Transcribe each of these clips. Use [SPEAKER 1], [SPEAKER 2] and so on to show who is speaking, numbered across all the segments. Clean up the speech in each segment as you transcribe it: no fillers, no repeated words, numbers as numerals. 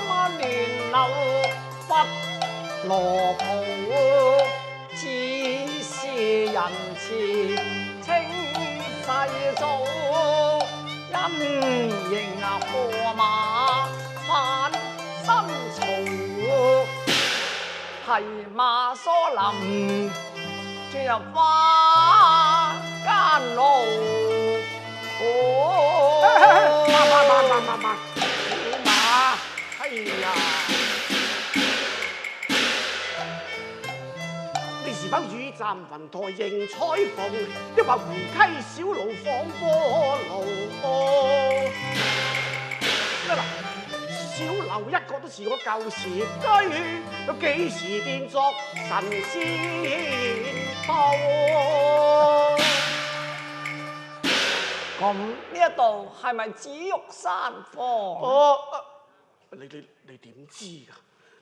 [SPEAKER 1] 麼亂流不羅浦，自是人慈清世俗，因應駱馬反新曹，係馬疏林進入花間路。
[SPEAKER 2] 慢，小馬，哎呀！你是否與站雲台迎彩鳳，抑或湖溪小路訪波路？得啦，小樓一個都是我舊時居，都幾時變作神仙鋪？
[SPEAKER 1] 咁呢一度係咪紫玉山房？
[SPEAKER 2] 你點知㗎？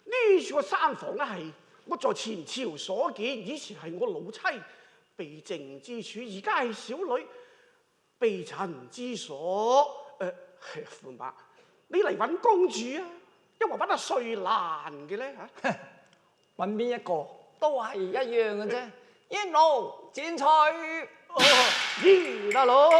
[SPEAKER 2] 呢個山房咧係我在前朝所見，以前係我老妻避靜之處，而家係小女避塵之所。駙馬，你嚟揾公主啊？因為揾阿瑞蘭嘅咧嚇？
[SPEAKER 1] 揾邊一個都係一樣嘅啫。一路剪彩。
[SPEAKER 2] 咦得咯！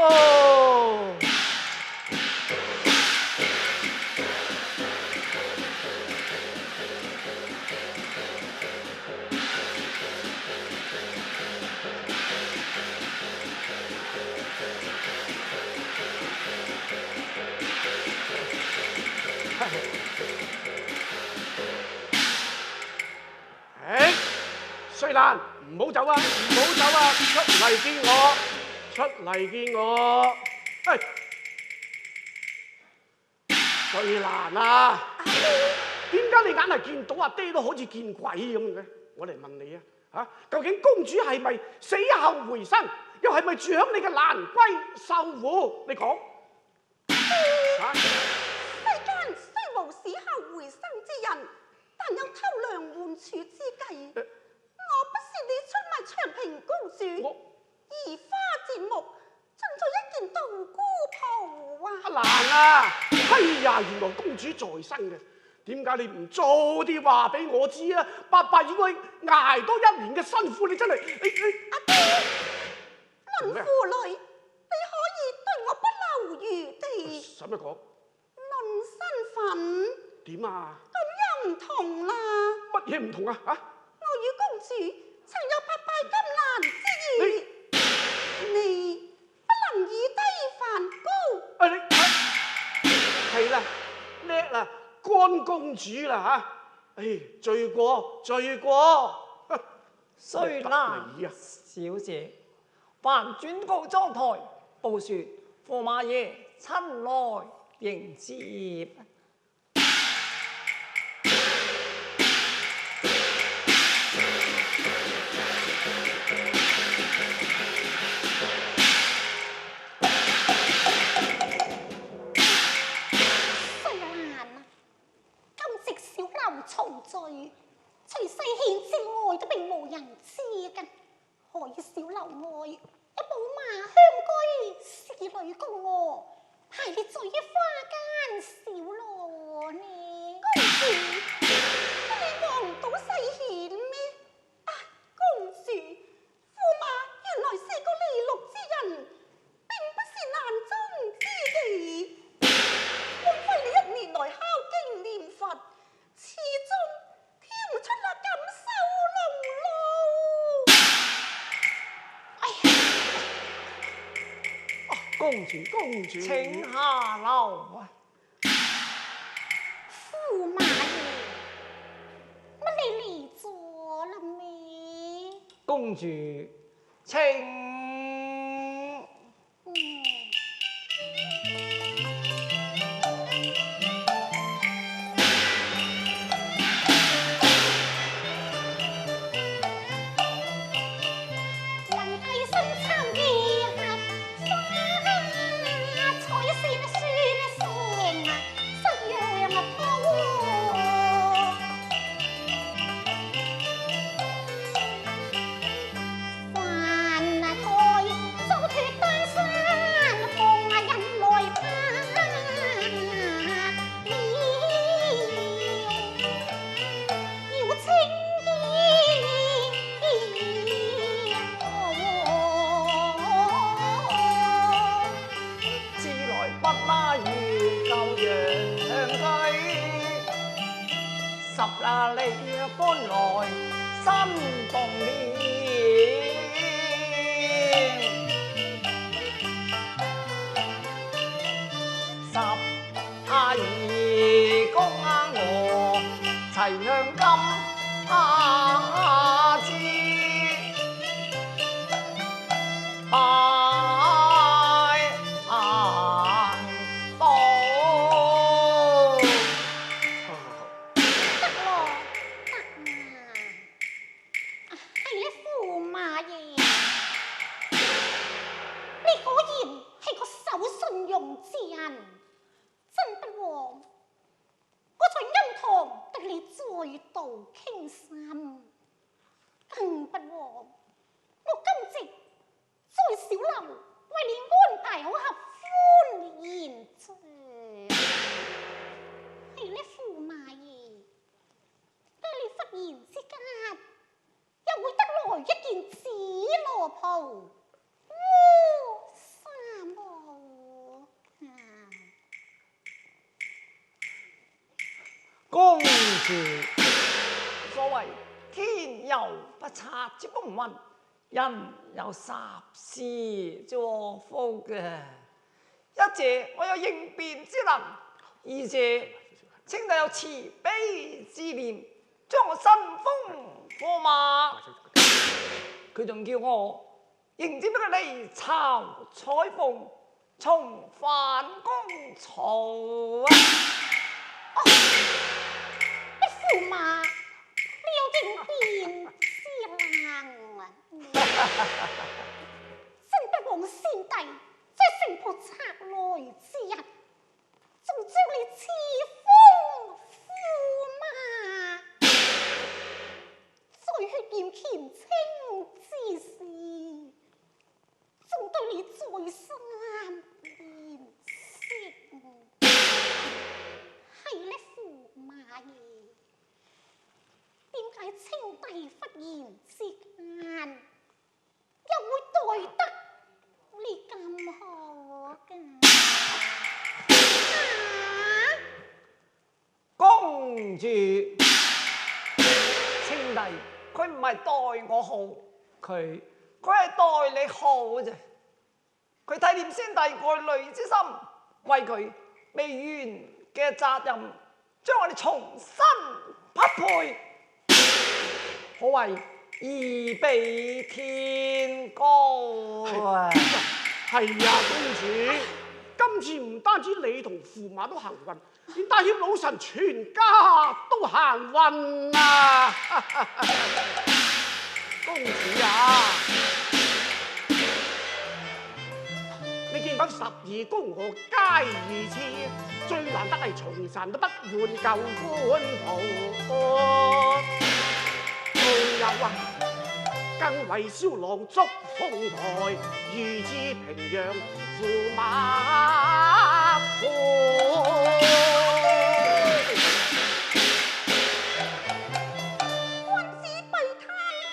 [SPEAKER 2] 瑞蘭，唔好走啊！唔好走啊！出嚟見我！出嚟見我！瑞蘭啊！點解你硬係見到阿爹都好似見鬼咁嘅？我嚟問你啊，究竟公主係咪死後回生，又係咪住響你嘅蘭閨秀戶？你講。
[SPEAKER 3] 世間雖無死後回生之人，但有偷梁換柱之計。我不是你出賣長平公主，移花接木，進咗一件道姑袍啊！
[SPEAKER 2] 阿蘭啊，哎呀，原來公主在生嘅，點解你唔早啲話俾我知啊？白白要佢捱多一年嘅辛苦，你真係
[SPEAKER 3] 阿爹，論父女，你可以對我不留餘地。
[SPEAKER 2] 使乜講？
[SPEAKER 3] 論身份
[SPEAKER 2] 點啊？
[SPEAKER 3] 咁又唔同啦。
[SPEAKER 2] 乜嘢唔同啊？
[SPEAKER 3] 我與公主曾有八拜金蘭之誼，你不能以低犯高。
[SPEAKER 2] 係啦，叻啦，乾公主啦嚇！罪過。
[SPEAKER 1] 瑞蘭小姐，凡轉告妝台，報説駙馬爺親來迎接。
[SPEAKER 3] 除世獻之外，都並無人知嘅。何以小樓外一寶馬香居，侍女供我，係你在於花間小羅呢？公主，你望唔到世獻咩？公主，駙馬原來是個利祿之人，並不是難中之地。枉費你一年來孝經念佛，始終跳出了錦繡龍路。
[SPEAKER 2] 公主，
[SPEAKER 1] 請下樓。
[SPEAKER 3] 駙馬爺，乜你嚟咗啦咩？
[SPEAKER 1] 公主，請。里搬來新動念。十阿姨公啊我齊娘金下知，拜拜到。
[SPEAKER 3] 得咯，得嘛。係咧，駙馬爺，你果然係個守信用之人，真不枉我在庵堂得你再度傾心，更不枉我今夕在小樓為你安排好合歡宴席。係咧，駙馬爺，但你忽然之間又會得來一件紫羅袍、烏紗帽。
[SPEAKER 1] 公主，所謂天有不測之風雲，人有霎時之禍福嘅。一者我有應變之能，二者請弟有慈悲之念，將我新風駙馬。佢仲叫我迎接呢個離巢彩鳳，重返公曹啊！
[SPEAKER 3] 駙馬，你有應變之能啊！真不枉先帝在城破賊來之日，仲將你賜封駙馬，在血染乾清之時，仲對你再三辨識。係咧，駙馬爺，點解清帝忽然之間又會待得你咁好㗎？
[SPEAKER 1] 公主，清帝佢唔係待我好，佢係待你好啫。佢體念先帝愛女之心，為佢未完嘅責任，將我哋重新匹配，可謂義比天高啊！
[SPEAKER 2] 係啊，公主，今次唔單止你同駙馬都行運，連大協老臣全家都行運啊！公主啊，你見品12宮娥皆如此，最難得係從神都不換舊官袍。仲有啊，更為蕭郎築鳳台，預知平陽駙馬款。
[SPEAKER 3] 君子備攤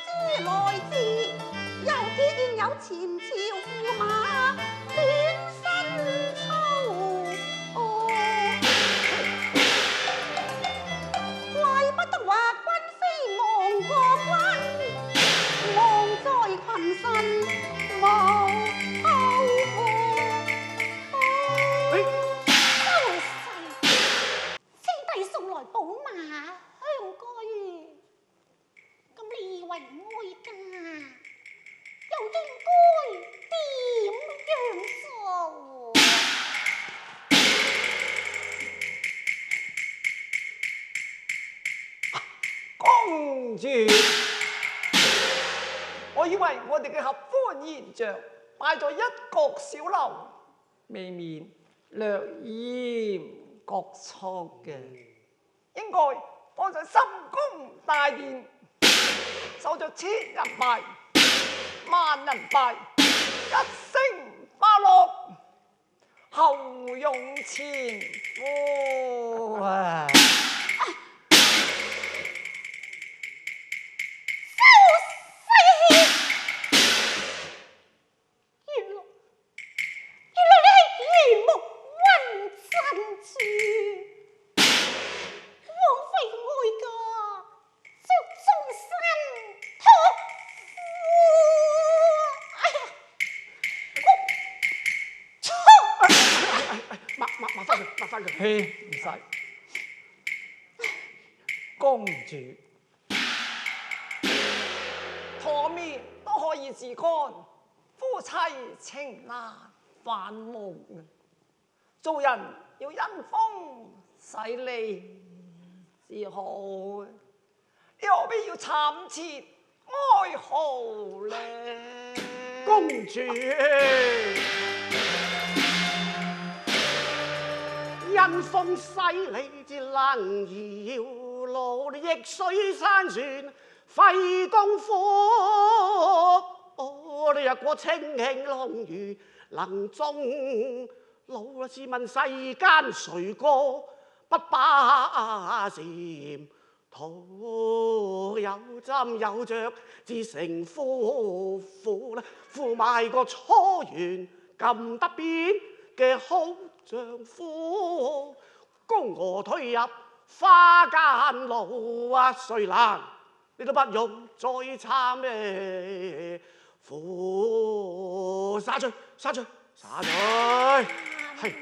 [SPEAKER 3] 之來至，又見有前朝駙馬亂身操。怪不得話君非望過君，望在群臣無後顧。收勢，清帝送來寶馬香居，咁你以為哀家又應該點樣做？
[SPEAKER 1] 公主，我以為我哋嘅合歡宴席擺在一角小樓，未免略嫌局促嘅，應該放在深宮大殿，守着千人拜、萬人拜，一聲花落，後擁前夫啊！
[SPEAKER 3] 枉費哀家
[SPEAKER 1] 嘿，唔使。公主，陀面都可以自乾，夫妻情難反目。做人要因風使利至好，你何必要慘切哀號呢？
[SPEAKER 2] 公主，因風使利至能搖路，逆水山船費功夫。你若果清興浪魚能中，老試問世間誰個不把禪？徒有針有着自成夫婦啦，負埋個初緣撳得邊嘅好丈夫，供我推入花間路啊，誰難你都不用再參咩？苦灑罪灑罪灑罪，係。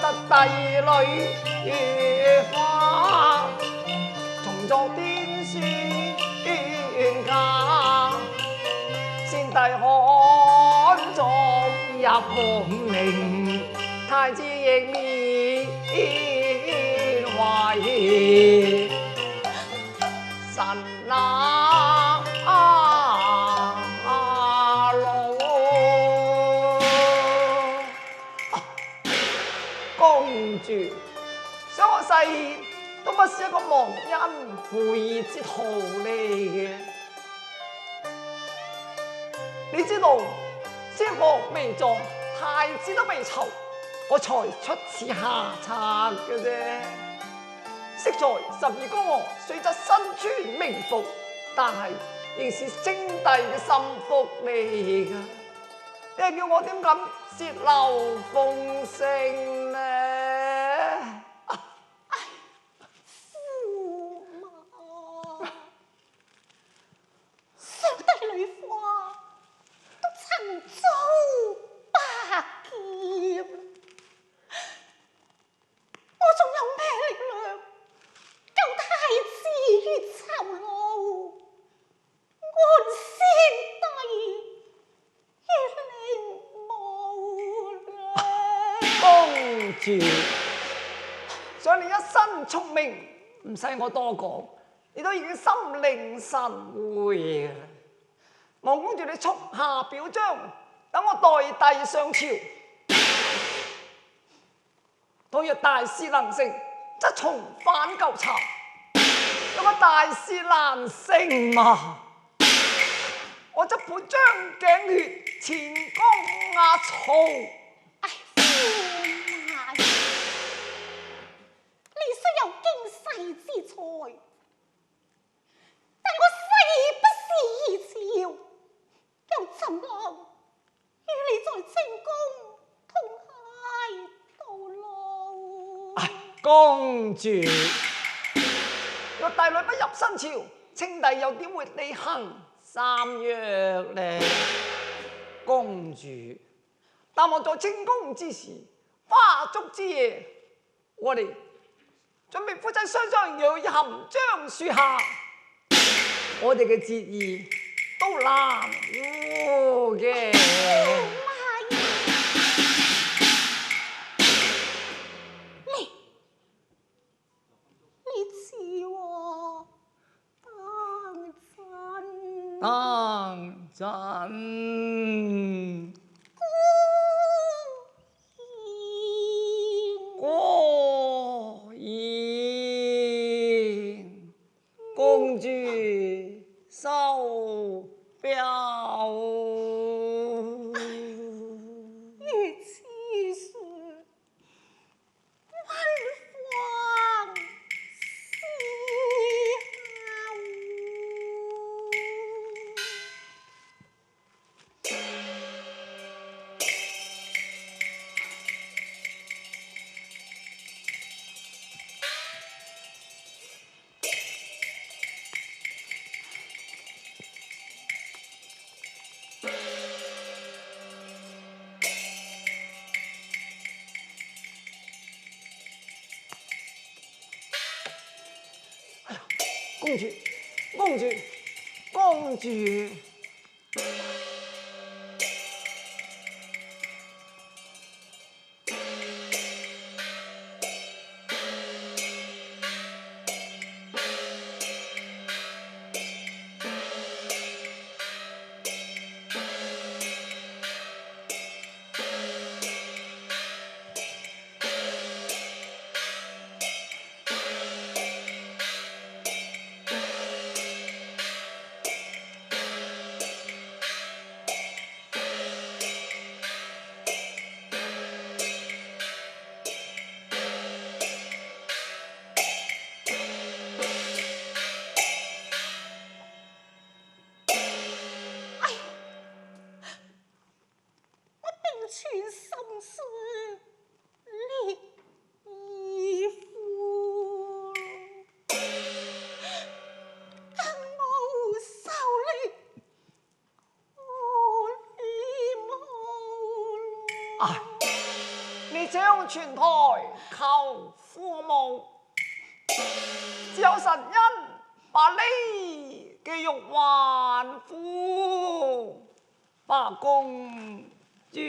[SPEAKER 1] 得帝女花，重作天書家，先帝看作入皇陵，太子亦面懷神公主，想我細兒都不是一個忘恩負義之徒嚟嘅。你知道，先皇未葬，太子都未囚，我才出此下策嘅啫。昔在12宮外，雖則身穿名服，但係仍是稱帝嘅心腹嚟噶。你係叫我點敢泄漏風聲呢？
[SPEAKER 3] 駙馬，上帝女花都曾遭百劫，我仲有咩力量救太子於囚牢，安先帝於陵墓呢？
[SPEAKER 1] 公主，想你一身聰明，唔使我多講，你都已經心領神會嘅啦。望公主你速下表彰，等我代帝上朝。倘若大事能成，則重返舊巢；如果大事難成嘛，我則撥張頸血，前攻壓曹。
[SPEAKER 3] 哎，駙馬，你雖有經世之才，但我誓不是兒朝，又怎能與你在清宮同偕到老？
[SPEAKER 1] 公主，若帝女不入新朝，稱帝又點會履行三約呢？公主，但望在清宮之時，花燭之夜，我哋準備夫妻雙雙搖入含章樹下，我哋嘅節義都難污嘅。當真過言，公主收表。
[SPEAKER 3] 如此說，溫芳
[SPEAKER 1] 公主，公主，公主。上泉台求父母，只有神恩把你嘅玉還父把公主。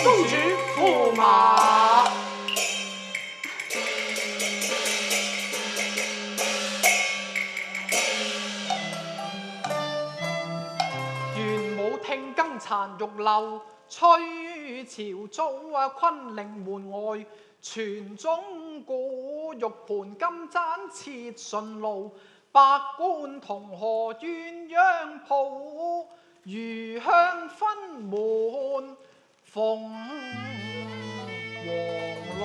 [SPEAKER 2] 公主驸馬。
[SPEAKER 4] 玄武聽更殘玉樓，吹潮遭啊昆嶺門外。傳中古玉盤金盞切順路，百官同賀鴛鴦譜，餘香分滿鳳凰路。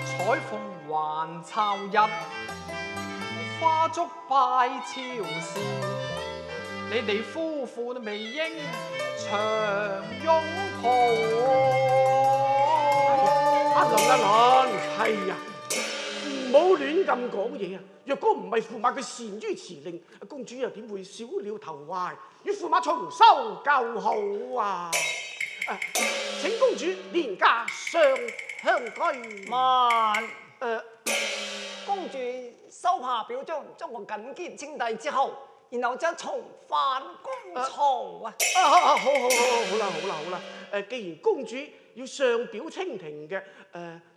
[SPEAKER 4] 彩鳳還巢日，花燭拜朝時。你哋夫婦都未應長擁抱。
[SPEAKER 2] 阿倫，係啊，唔好亂咁講嘢啊！若果唔係駙馬佢擅於辭令，公主又點會少了頭懷，與駙馬重修舊好啊？請公主連駕上香居。
[SPEAKER 1] 慢，公主收下表彰，將我緊結稱帝之後，然後則重返公曹啊！
[SPEAKER 2] 好啦，既然公主要上表清廷嘅，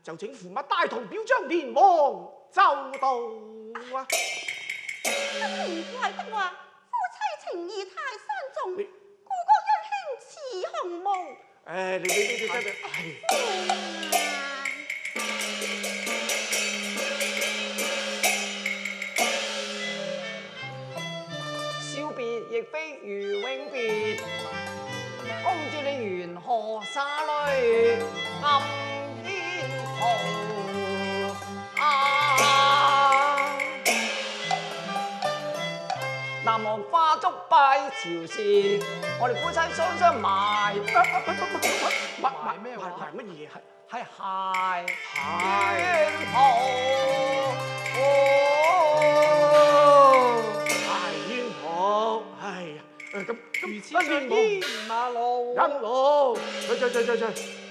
[SPEAKER 2] 就請駙馬帶同表彰連王就到啊！
[SPEAKER 3] 奇怪的話，夫妻情義太深重，故國恩兄似鴻毛。
[SPEAKER 1] 小別亦非如永別，公主你緣何灑淚暗天途啊！南無花燭拜朝事，我哋夫妻雙雙埋
[SPEAKER 2] 埋
[SPEAKER 4] 咩話
[SPEAKER 2] 埋乜嘢？
[SPEAKER 1] 係鞋
[SPEAKER 2] 係
[SPEAKER 1] 冤抱。
[SPEAKER 2] 係冤婆，係咁
[SPEAKER 4] 如此上煙馬路。
[SPEAKER 2] 一路，去。